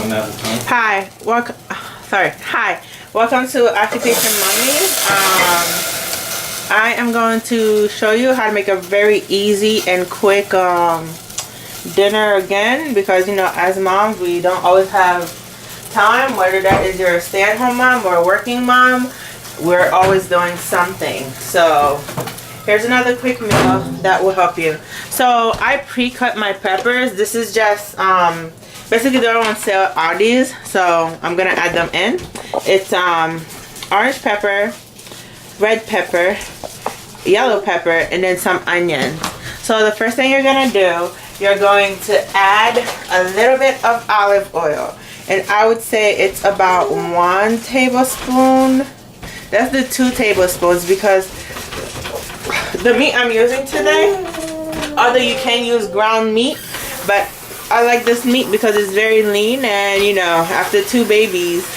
Hi, welcome. Sorry, hi. Welcome to Occupation.Mummy. I am going to show you how to make a very easy and quick dinner again, because you know, as moms, we don't always have time. Whether that is you're a stay-at-home mom or a working mom, we're always doing something. So here's another quick meal that will help you. So I pre-cut my peppers. This is just basically they're on sale at Aldi's, so I'm gonna add them in. It's orange pepper, red pepper, yellow pepper, and then some onions. So the first thing you're gonna do, you're going to add a little bit of olive oil, and I would say it's about 1 tablespoon. That's the 2 tablespoons, because the meat I'm using today, although you can use ground meat, but I like this meat because it's very lean, and you know, after 2 babies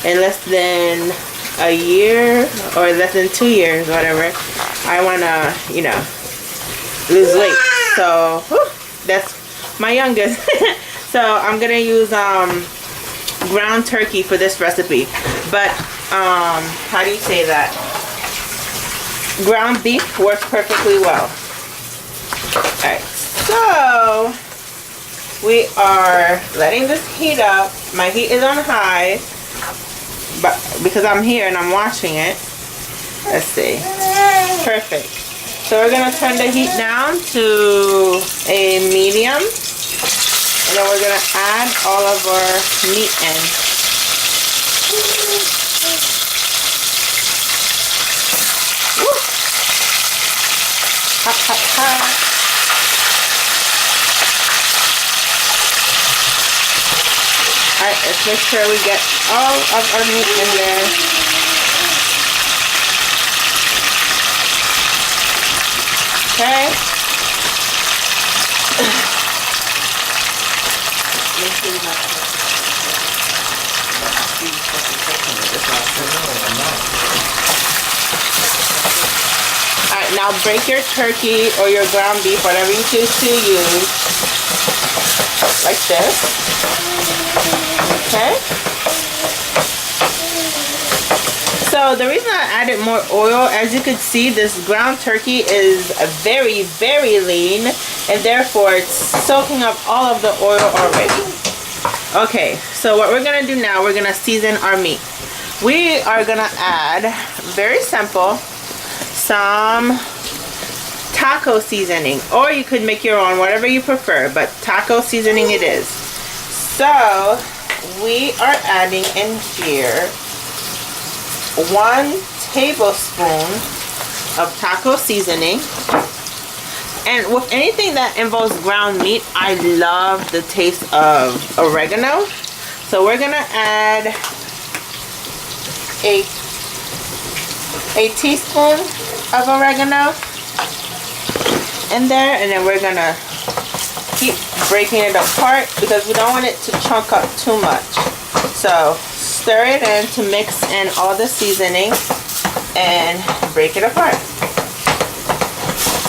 in less than a year or less than 2 years, whatever, I want to, you know, lose weight. So that's my youngest. So I'm gonna use ground turkey for this recipe, but how do you say that? Ground beef works perfectly well. Alright, so we are letting this heat up. My heat is on high, but because I'm here and I'm watching it. Let's see. Perfect. So we're gonna turn the heat down to a medium, and then we're gonna add all of our meat in. Woo. Hot, hot, hot. Alright, let's make sure we get all of our meat in there. Okay. Alright, now break your turkey or your ground beef, whatever you choose to use, like this. Okay. So the reason I added more oil, as you can see, this ground turkey is very, very lean, and therefore it's soaking up all of the oil already. Okay, so what we're gonna do now, we're gonna season our meat. We are gonna add, very simple, some taco seasoning, or you could make your own, whatever you prefer, but taco seasoning it is. So we are adding in here 1 tablespoon of taco seasoning. And with anything that involves ground meat, I love the taste of oregano. So we're gonna add a teaspoon of oregano in there, and then we're gonna keep breaking it apart because we don't want it to chunk up too much. So stir it in to mix in all the seasoning and break it apart.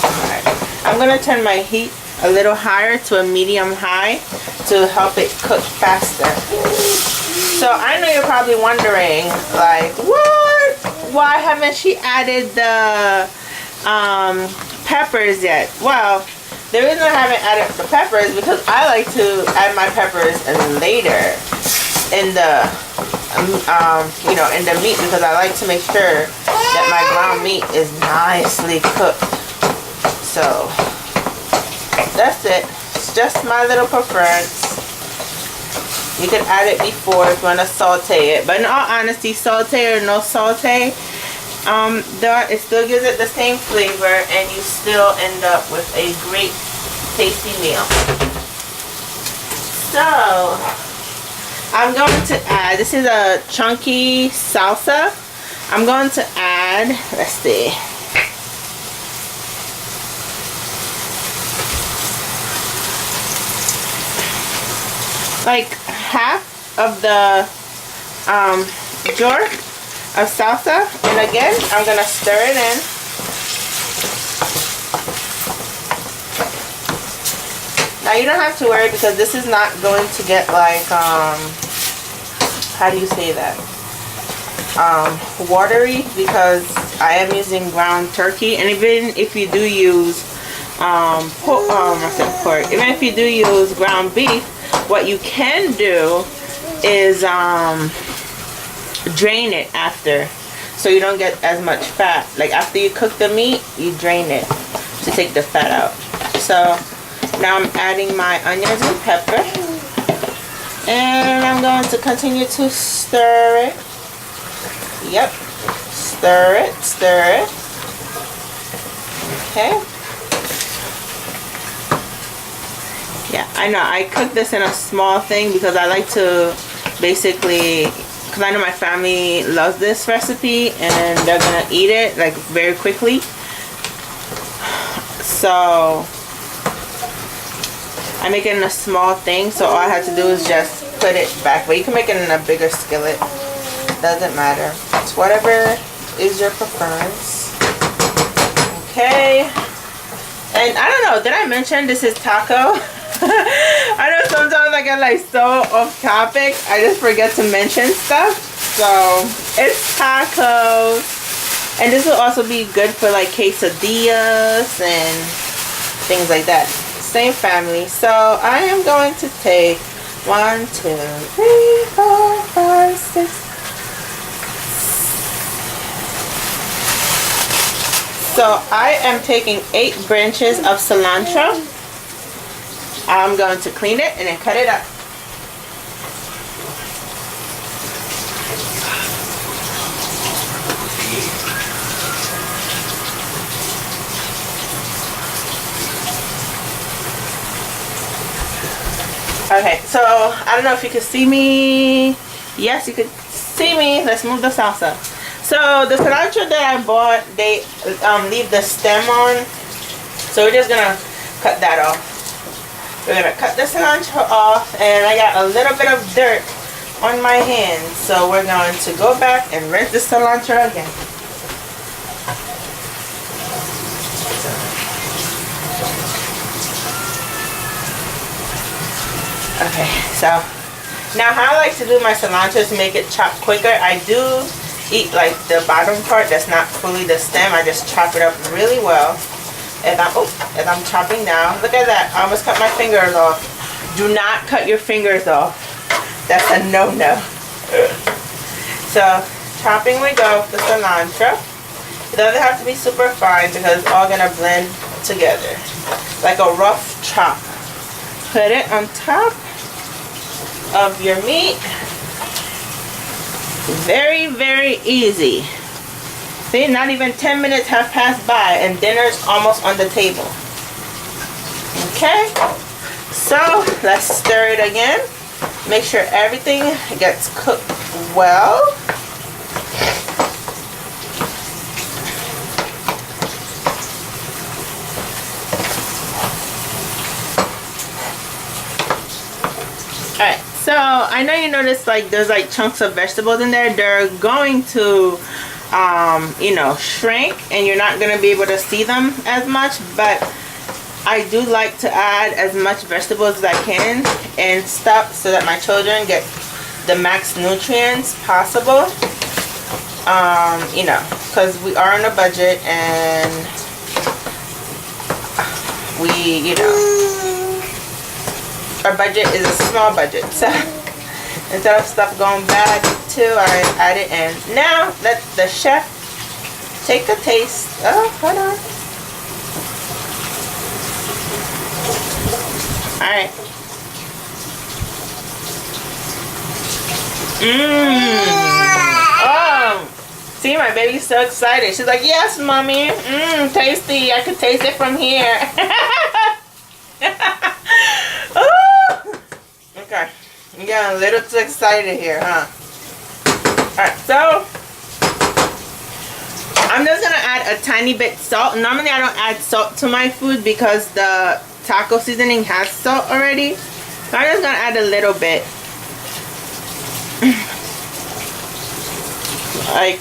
Alright, I'm gonna turn my heat a little higher to a medium high to help it cook faster. So I know you're probably wondering, like, what? Why haven't she added the peppers yet? Well, the reason I haven't added the peppers because I like to add my peppers later in the you know, in the meat, because I like to make sure that my ground meat is nicely cooked. So that's it. It's just my little preference. You can add it before if you want to saute it, but in all honesty, saute or no saute, it still gives it the same flavor, and you still end up with a great tasty meal. So I'm going to add, this is a chunky salsa. I'm going to add, let's see, like half of the jar of salsa, and again I'm gonna stir it in. Now you don't have to worry because this is not going to get like how do you say that, watery, because I am using ground turkey. And even if you do use pork, even if you do use ground beef, what you can do is drain it after, so you don't get as much fat. Like after you cook the meat, you drain it to take the fat out. So now I'm adding my onions and pepper, and I'm going to continue to stir it. Yep, stir it, stir it. Okay. Yeah, I know I cook this in a small thing because I like to basically, because I know my family loves this recipe and they're gonna eat it like very quickly. So I make it in a small thing, so all I have to do is just put it back. But you can make it in a bigger skillet. Doesn't matter. It's whatever is your preference. Okay. And I don't know, did I mention this is taco? I know sometimes I get like so off topic, I just forget to mention stuff. So it's tacos, and this will also be good for like quesadillas and things like that. Same family. So I am going to take 1, 2, 3, 4, 5, 6. So I am taking 8 branches of cilantro. I'm going to clean it and then cut it up. Okay, so I don't know if you can see me. Yes, you can see me. Let's move the salsa. So the cilantro that I bought, they leave the stem on. So we're just gonna cut that off. We're gonna cut the cilantro off, and I got a little bit of dirt on my hands, so we're going to go back and rinse the cilantro again. Okay, so now how I like to do my cilantro to make it chop quicker, I do eat like the bottom part that's not fully the stem. I just chop it up really well. As I'm chopping now, look at that, I almost cut my fingers off. Do not cut your fingers off. That's a no-no. So chopping we go with the cilantro. It doesn't have to be super fine because it's all gonna blend together like a rough chop. Put it on top of your meat. Very, very easy. See, not even 10 minutes have passed by and dinner's almost on the table. Okay, so let's stir it again. Make sure everything gets cooked well. Alright, so I know you notice like there's like chunks of vegetables in there. They're going to you know, shrink and you're not going to be able to see them as much, but I do like to add as much vegetables as I can and stuff so that my children get the max nutrients possible. You know, because we are on a budget and we, you know, our budget is a small budget, so instead of stuff going bad too, I add it in. Now let the chef take a taste. Oh, hold on. Alright. Oh, see, my baby's so excited. She's like, yes, mommy. Tasty. I could taste it from here. Oh. Okay. I'm getting a little too excited here, huh? Alright, so I'm just gonna add a tiny bit salt. Normally I don't add salt to my food because the taco seasoning has salt already. So I'm just gonna add a little bit. Like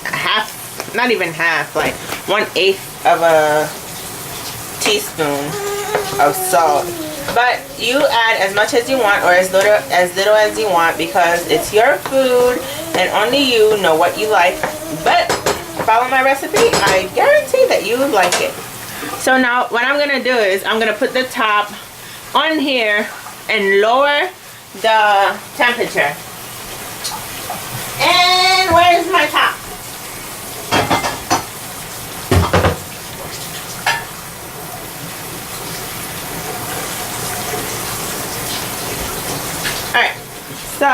half, not even half, like 1/8 of a teaspoon of salt. But you add as much as you want or as little as you want, because it's your food and only you know what you like. But follow my recipe, I guarantee that you like it. So now what I'm gonna do is I'm gonna put the top on here and lower the temperature. And where's my top? Alright, so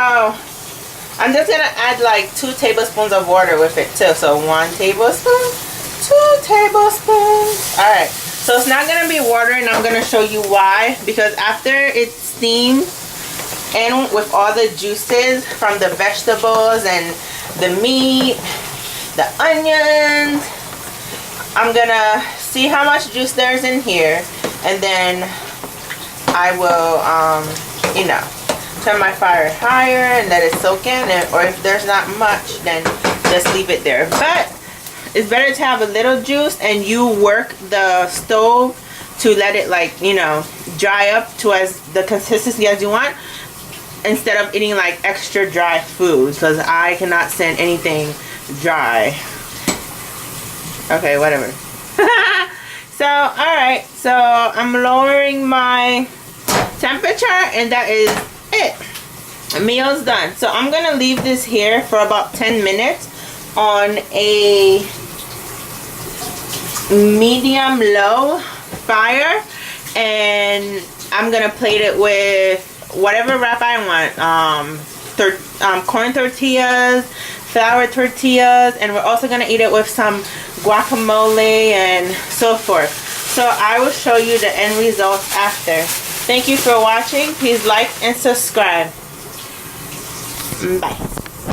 I'm just gonna add like 2 tablespoons of water with it too. So 1 tablespoon, 2 tablespoons. Alright, so it's not gonna be water, and I'm gonna show you why. Because after it's steamed and with all the juices from the vegetables and the meat, the onions, I'm gonna see how much juice there's in here, and then I will you know, turn my fire higher and let it soak in. Or if there's not much, then just leave it there. But it's better to have a little juice, and you work the stove to let it, like, you know, dry up to as the consistency as you want, instead of eating like extra dry food, because I cannot stand anything dry. Okay, whatever. So alright, so I'm lowering my temperature, and that is it. Meal's done. So I'm gonna leave this here for about 10 minutes on a medium low fire, and I'm gonna plate it with whatever wrap I want. Corn tortillas, flour tortillas, and we're also gonna eat it with some guacamole and so forth. So I will show you the end results after. Thank you for watching. Please like and subscribe. Bye.